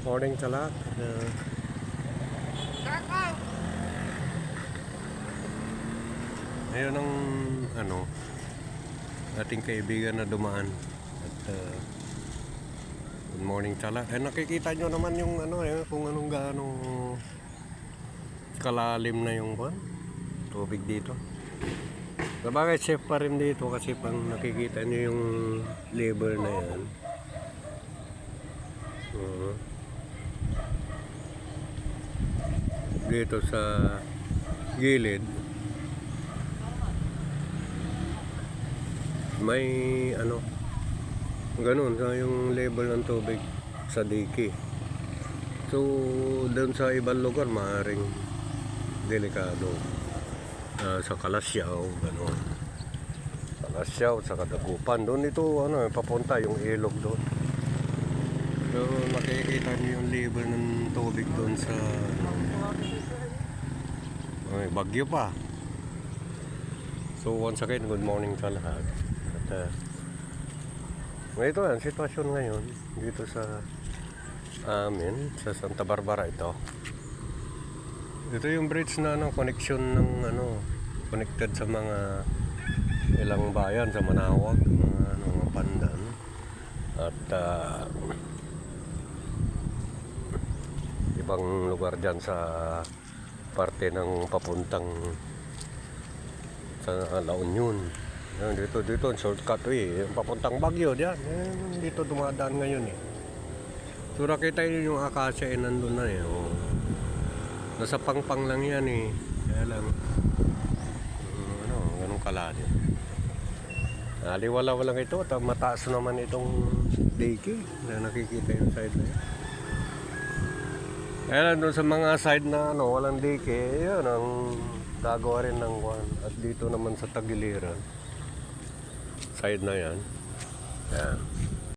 Morning sa lahat. Ayun ang ating kaibigan na dumaan. At good morning sa lahat. Nakikita nyo naman yung kung anong gaano kalalim na yung tubig dito. Sabagay safe pa rin dito kasi pang nakikita nyo yung level na yan. Dito sa gilid may ganun sa yung level ng tubig sa dike. So doon sa ibang lugar maaaring delikado, sa Kalasyaw ganun, Kalasyaw sa Kadagupan doon ito papunta yung ilog doon. So makikita niyo yung level ng tubig doon sa bagyo pa. So once again, good morning sa lahat. At ito ang sitwasyon ngayon dito sa amin sa Santa Barbara. Ito yung bridge na connection ng connected sa mga ilang bayan sa Manawag, mga Pandan at ibang lugar dyan sa parte ng papuntang sa La Union. Dito shortcut yung papuntang Baguio diyan. Dito dumadaan ngayon So nakita niyo yung akasya nandun na nasa pangpang lang yan Kaya lang ganun kalalim. Aliwala lang ito at mataas naman itong dike na nakikita yung side na yan. Kaya doon sa mga side na walang dike, yun ang gagawa rin ng at dito naman sa Tagiliran side na yan.